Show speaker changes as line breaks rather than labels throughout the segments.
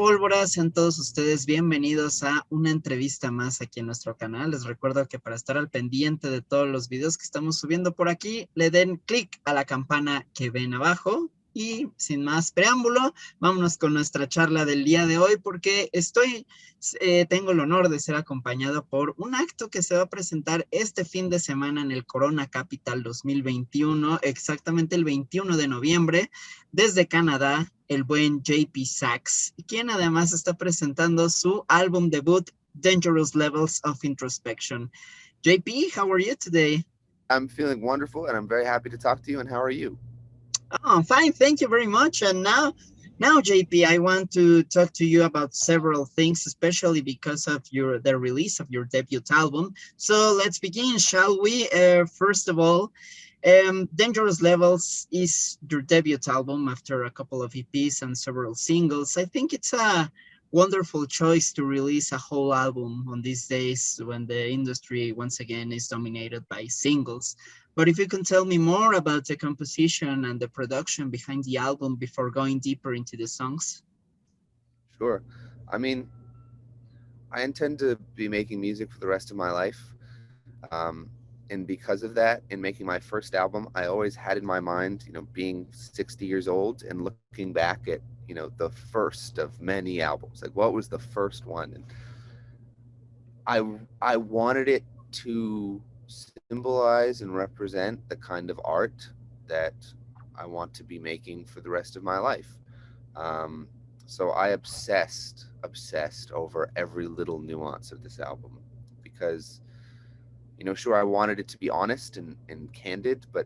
pólvora, sean todos ustedes bienvenidos a una entrevista más aquí en nuestro canal. Les recuerdo que para estar al pendiente de todos los videos que estamos subiendo por aquí, le den clic a la campana que ven abajo. Y sin más preámbulo, vámonos con nuestra charla del día de hoy porque tengo el honor de ser acompañado por un acto que se va a presentar este fin de semana en el Corona Capital 2021, exactamente el 21 de noviembre, desde Canadá, el buen JP Saxe, quien además está presentando su álbum debut, Dangerous Levels of Introspection. JP, how are you today?
I'm feeling wonderful, and I'm very happy to talk to you. And how are you?
Oh, fine. Thank you very much. And now, JP, I want to talk to you about several things, especially because of the release of your debut album. So let's begin, shall we? First of all, Dangerous Levels is your debut album after a couple of EPs and several singles. I think it's a wonderful choice to release a whole album on these days when the industry once again is dominated by singles. But if you can tell me more about the composition and the production behind the album before going deeper into the songs.
Sure. I mean, I intend to be making music for the rest of my life. And because of that, in making my first album, I always had in my mind, being 60 years old and looking back at, the first of many albums. Like, what was the first one? And I wanted it to symbolize and represent the kind of art that I want to be making for the rest of my life. So I obsessed over every little nuance of this album because, sure, I wanted it to be honest and candid, but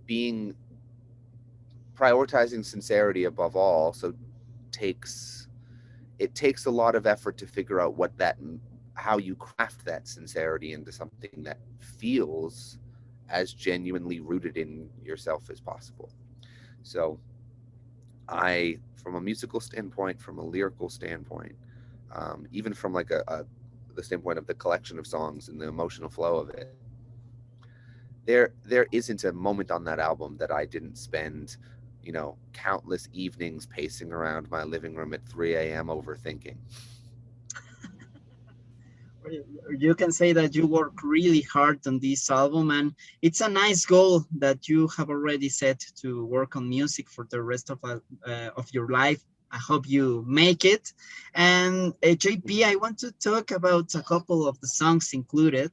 being prioritizing sincerity above all takes a lot of effort to figure out how you craft that sincerity into something that feels as genuinely rooted in yourself as possible. So from a musical standpoint, from a lyrical standpoint, even from like the standpoint of the collection of songs and the emotional flow of it, there isn't a moment on that album that I didn't spend, countless evenings pacing around my living room at 3 a.m. overthinking.
You can say that you work really hard on this album, and it's a nice goal that you have already set to work on music for the rest of your life. I hope you make it. And JP, I want to talk about a couple of the songs included.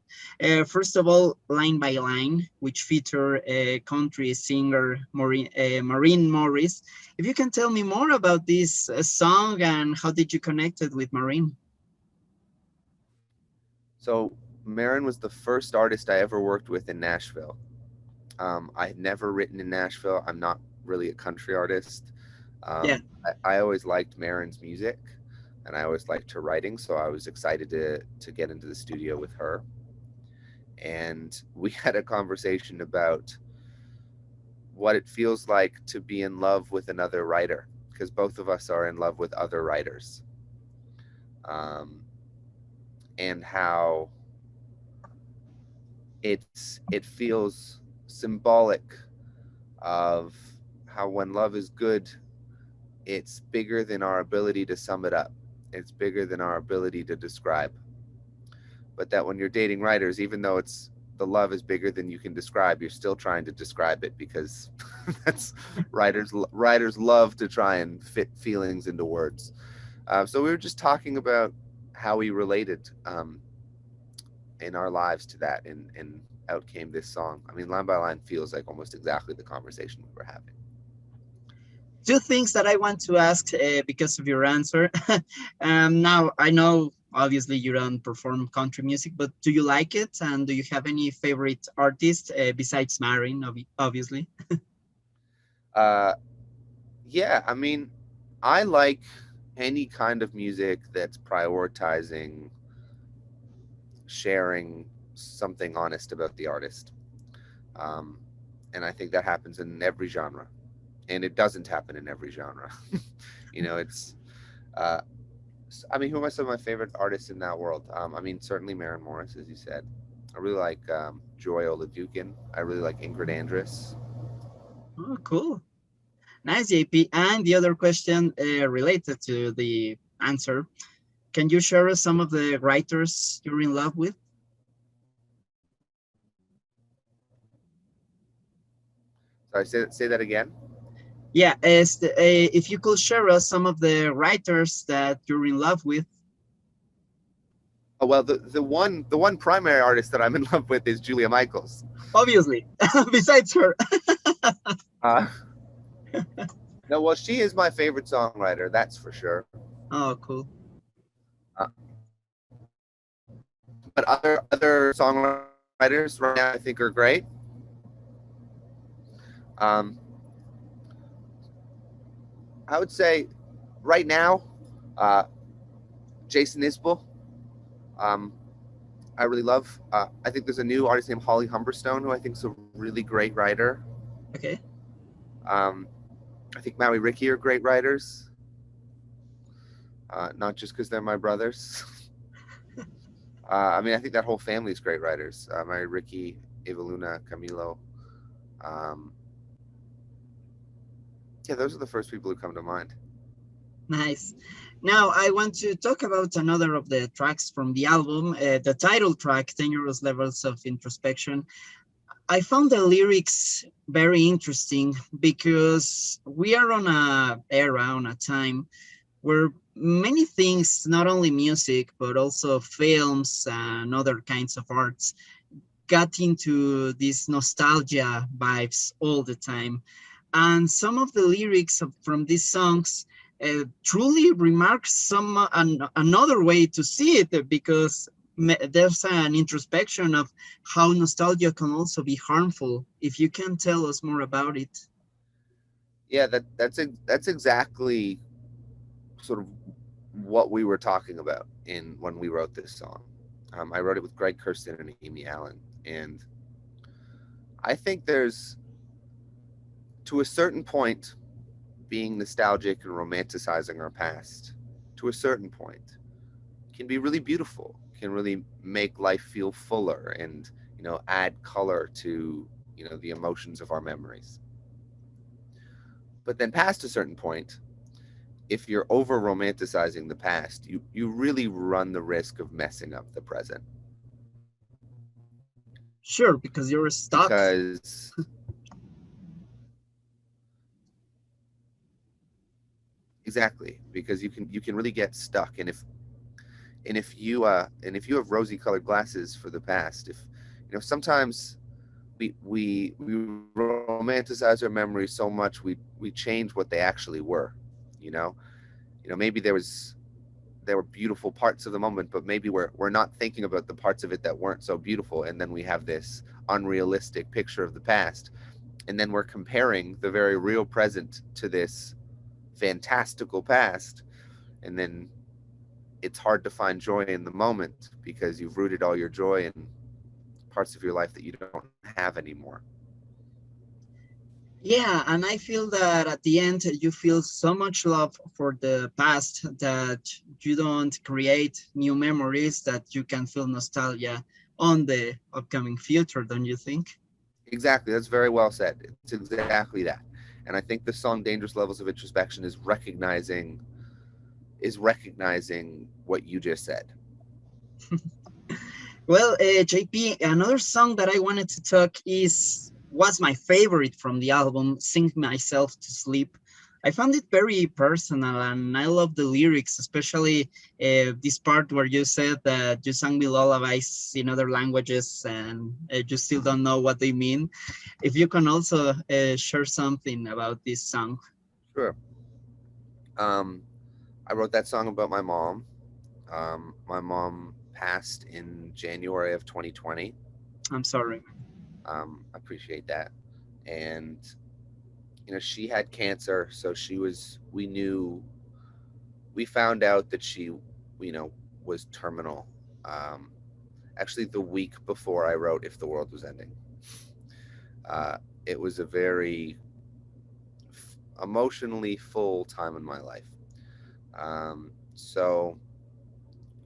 First of all, Line by Line, which feature country singer Maureen Morris. If you can tell me more about this song and how did you connect it with Maureen?
So Marin was the first artist I ever worked with in Nashville. I had never written in Nashville. I'm not really a country artist.
Yeah.
I always liked Marin's music, and I always liked her writing, so I was excited to get into the studio with her. And we had a conversation about what it feels like to be in love with another writer, because both of us are in love with other writers. And how it feels symbolic of how when love is good, it's bigger than our ability to sum it up. It's bigger than our ability to describe. But that when you're dating writers, even though the love is bigger than you can describe, you're still trying to describe it because that's writers love to try and fit feelings into words. So we were just talking about how we related in our lives to that, and out came this song. I mean, line by line feels like almost exactly the conversation we were having.
Two things that I want to ask because of your answer. Now, I know obviously you don't perform country music, but do you like it? And do you have any favorite artist besides Marin, obviously?
Yeah, I mean, I like any kind of music that's prioritizing sharing something honest about the artist. Um, and I think that happens in every genre. And it doesn't happen in every genre. It's, uh, I mean, who are some of my favorite artists in that world? I mean, certainly Maren Morris, as you said. I really like Joy Oladukin. I really like Ingrid Andress.
Oh, cool. Nice, JP. And the other question related to the answer, can you share us some of the writers you're in love with?
Sorry, say that again.
Yeah, if you could share us some of the writers that you're in love with.
Oh well, the one primary artist that I'm in love with is Julia Michaels.
Obviously, besides her.
Uh, no, well, she is my favorite songwriter, that's for sure.
Oh, cool.
Uh, but other songwriters right now I think are great. Um, I would say right now, uh, Jason Isbell. Um, I really love. I think there's a new artist named Holly Humberstone who I think is a really great writer.
Okay.
Um, I think Maui Ricky are great writers, not just because they're my brothers. I mean, I think that whole family is great writers. Maui Ricky, Eva Luna, Camilo. Um, yeah, those are the first people who come to mind.
Nice. Now I want to talk about another of the tracks from the album, the title track, Dangerous Levels of Introspection. I found the lyrics very interesting because we are on a era, on a time where many things, not only music, but also films and other kinds of arts, got into these nostalgia vibes all the time. And some of the lyrics from these songs truly remarks another way to see it because there's an introspection of how nostalgia can also be harmful. If you can tell us more about it.
Yeah, that's exactly sort of what we were talking about in when we wrote this song. I wrote it with Greg Kirsten and Amy Allen, and I think there's to a certain point being nostalgic and romanticizing our past to a certain point can be really beautiful, can really make life feel fuller and add color to the emotions of our memories. But then past a certain point, if you're over romanticizing the past, you really run the risk of messing up the present.
Sure, because you're stuck.
Because exactly, because you can really get stuck. And if you have rosy colored glasses for the past, if sometimes we romanticize our memories so much we change what they actually were. you know Maybe there were beautiful parts of the moment, but maybe we're not thinking about the parts of it that weren't so beautiful, and then we have this unrealistic picture of the past, and then we're comparing the very real present to this fantastical past, and then it's hard to find joy in the moment because you've rooted all your joy in parts of your life that you don't have anymore.
Yeah, and I feel that at the end you feel so much love for the past that you don't create new memories, that you can feel nostalgia on the upcoming future, don't you think?
Exactly, that's very well said. It's exactly that. And I think the song Dangerous Levels of Introspection is recognizing what you just said.
Well, JP, another song that I wanted to talk is was my favorite from the album, Sing Myself to Sleep. I found it very personal and I love the lyrics, especially this part where you said that you sang me lullabies in other languages and you still don't know what they mean. If you can also share something about this song.
Sure. Um, I wrote that song about my mom. My mom passed in January of 2020.
I'm sorry.
I appreciate that. And she had cancer, so we found out that she was terminal. Um, Actually, the week before I wrote "If the World Was Ending." Uh, it was a very emotionally full time in my life. So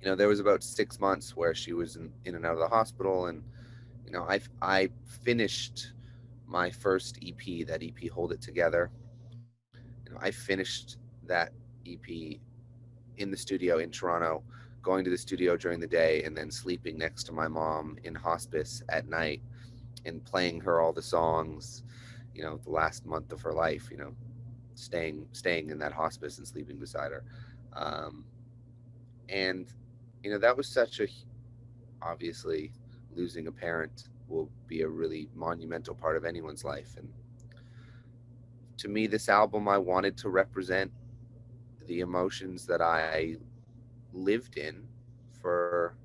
there was about 6 months where she was in and out of the hospital, and I finished my first EP, that EP Hold It Together, I finished that EP in the studio in Toronto, going to the studio during the day and then sleeping next to my mom in hospice at night and playing her all the songs, the last month of her life, staying in that hospice and sleeping beside her. Um, and that was such a, obviously, losing a parent will be a really monumental part of anyone's life. And to me, this album, I wanted to represent the emotions that I lived in for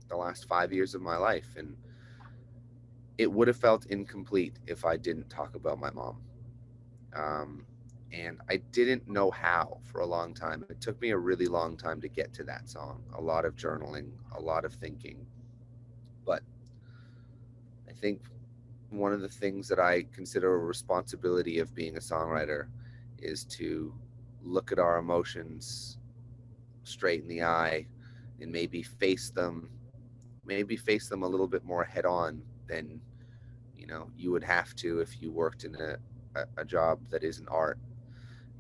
the last 5 years of my life. And it would have felt incomplete if I didn't talk about my mom. Um, and I didn't know how for a long time. It took me a really long time to get to that song. A lot of journaling, a lot of thinking. But I think one of the things that I consider a responsibility of being a songwriter is to look at our emotions straight in the eye and maybe face them a little bit more head on than you would have to if you worked in a job that isn't art.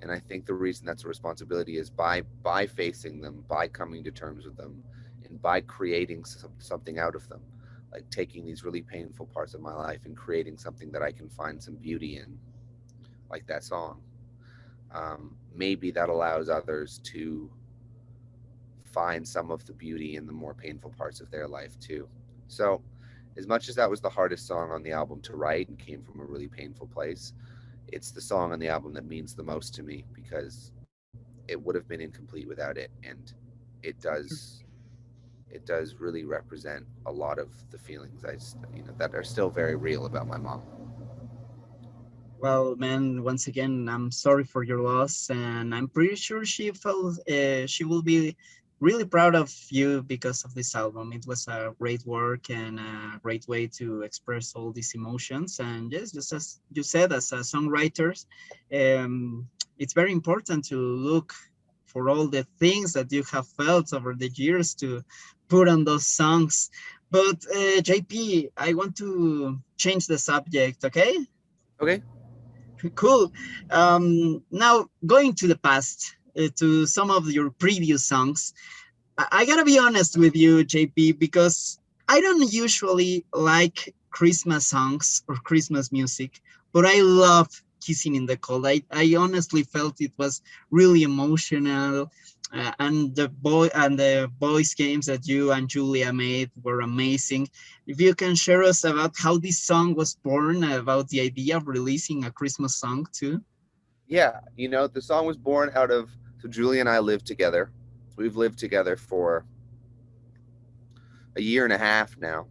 And I think the reason that's a responsibility is by facing them, by coming to terms with them, and by creating something out of them, like taking these really painful parts of my life and creating something that I can find some beauty in, like that song. Maybe that allows others to find some of the beauty in the more painful parts of their life too. So, as much as that was the hardest song on the album to write and came from a really painful place, it's the song on the album that means the most to me because it would have been incomplete without it. And it does really represent a lot of the feelings that are still very real about my mom.
Well, man, once again, I'm sorry for your loss, and I'm pretty sure she will be really proud of you because of this album. It was a great work and a great way to express all these emotions. And yes, just as you said, as a songwriters, it's very important to look for all the things that you have felt over the years to put on those songs. But JP, I want to change the subject, okay?
Okay.
Cool. Now going to the past, to some of your previous songs. I gotta be honest with you, JP, because I don't usually like Christmas songs or Christmas music, but I love Kissing in the Cold. I honestly felt it was really emotional. And the voice games that you and Julia made were amazing. If you can share us about how this song was born, about the idea of releasing a Christmas song too.
Yeah, the song was born out of, so Julie and I live together. We've lived together for a year and a half now.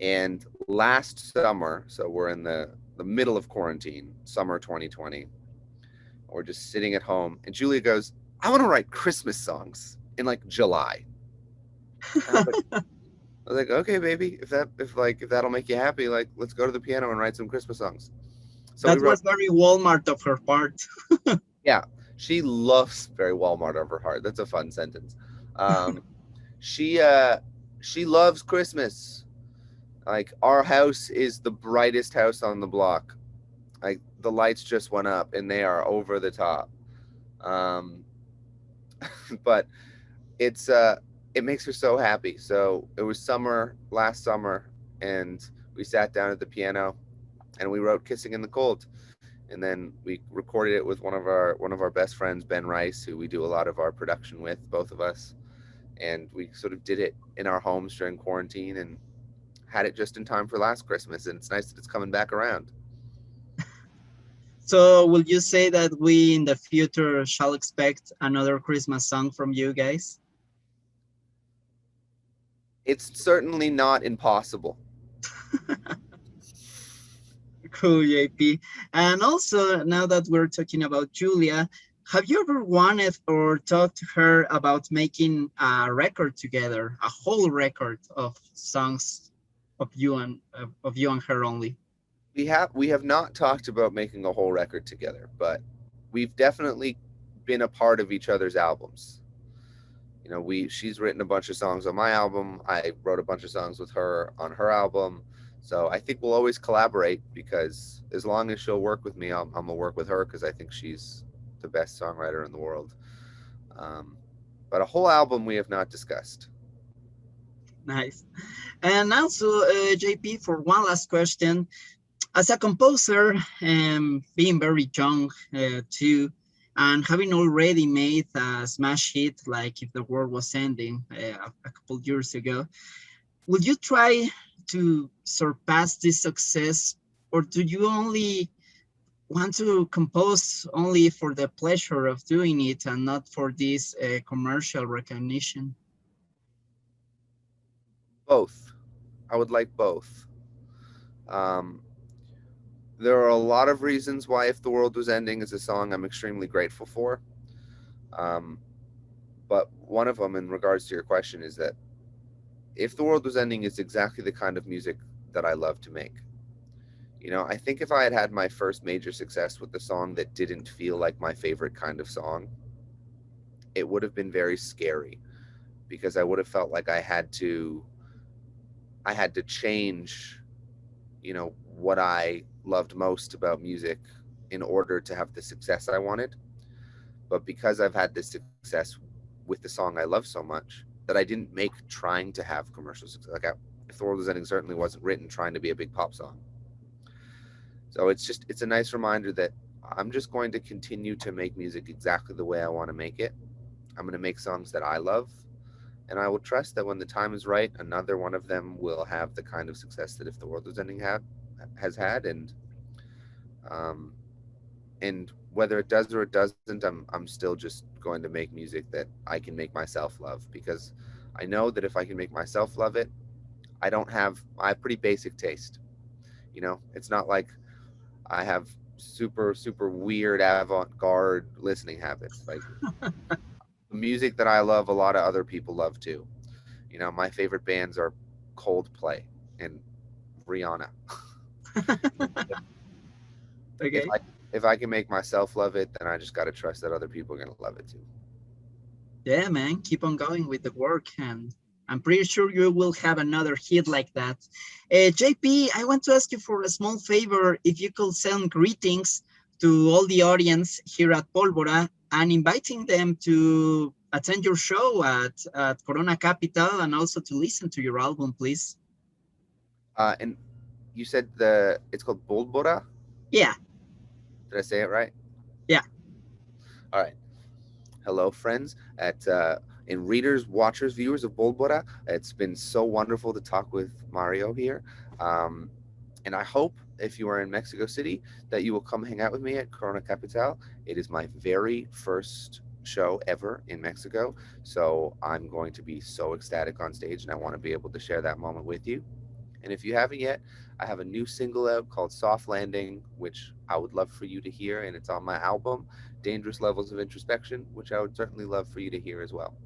And last summer, so we're in the middle of quarantine, summer 2020. We're just sitting at home, and Julia goes, "I want to write Christmas songs in like July." And I was like, "Okay, baby, if that'll make you happy, like let's go to the piano and write some Christmas songs." So we
That
wrote.
was very Walmart of her part.
Yeah, she loves very Walmart of her heart. That's a fun sentence. Um, she she loves Christmas. Like our house is the brightest house on the block. Like the lights just went up and they are over the top. Um, but it makes her so happy. So it was last summer, and we sat down at the piano and we wrote "Kissing in the Cold," and then we recorded it with one of our best friends, Ben Rice, who we do a lot of our production with, both of us, and we sort of did it in our homes during quarantine and had it just in time for last Christmas, and it's nice that it's coming back around.
So, will you say that we in the future shall expect another Christmas song from you guys?
It's certainly not impossible.
Cool, JP. And also, now that we're talking about Julia, have you ever wanted or talked to her about making a record together, a whole record of songs of you and her only?
We have not talked about making a whole record together, but we've definitely been a part of each other's albums. She's written a bunch of songs on my album. I wrote a bunch of songs with her on her album. So I think we'll always collaborate because as long as she'll work with me, I'm gonna work with her because I think she's the best songwriter in the world. Um, but a whole album we have not discussed.
Nice. And also, JP, for one last question, as a composer, being very young too, and having already made a smash hit like If the World Was Ending a couple years ago, would you try to surpass this success, or do you only want to compose only for the pleasure of doing it and not for this commercial recognition?
Both. I would like both. Um, there are a lot of reasons why If the World Was Ending is a song I'm extremely grateful for. Um, but one of them, in regards to your question, is that If the World Was Ending is exactly the kind of music that I love to make. You know, I think if I had had my first major success with the song that didn't feel like my favorite kind of song, it would have been very scary because I would have felt like I had to change, you know, what I loved most about music in order to have the success I wanted. But because I've had this success with the song I love so much that I didn't make trying to have commercial success. If the World Was Ending certainly wasn't written trying to be a big pop song. So it's a nice reminder that I'm just going to continue to make music exactly the way I want to make it. I'm going to make songs that I love, and I will trust that when the time is right, another one of them will have the kind of success that If the World Was Ending has had, um, and whether it does or it doesn't, I'm still just going to make music that I can make myself love because I know that if I can make myself love it, I have pretty basic taste. You know, it's not like I have super weird avant-garde listening habits. Like the music that I love, a lot of other people love too. You know, my favorite bands are Coldplay and Rihanna. If
Okay.
I if I can make myself love it, then I just got to trust that other people are gonna love it too.
Yeah, man, keep on going with the work, and I'm pretty sure you will have another hit like that. JP, I want to ask you for a small favor. If you could send greetings to all the audience here at Pólvora and inviting them to attend your show at Corona Capital and also to listen to your album, please.
And you said the it's called Bolbora.
Yeah,
Did I say it right?
yeah.
All right. Hello, friends at and readers, watchers, viewers of Bolbora. It's been so wonderful to talk with Mario here, um, and I hope if you are in Mexico City that you will come hang out with me at Corona Capital. It is my very first show ever in Mexico, so I'm going to be so ecstatic on stage, and I want to be able to share that moment with you. And if you haven't yet, I have a new single out called Soft Landing, which I would love for you to hear. And it's on my album, Dangerous Levels of Introspection, which I would certainly love for you to hear as well.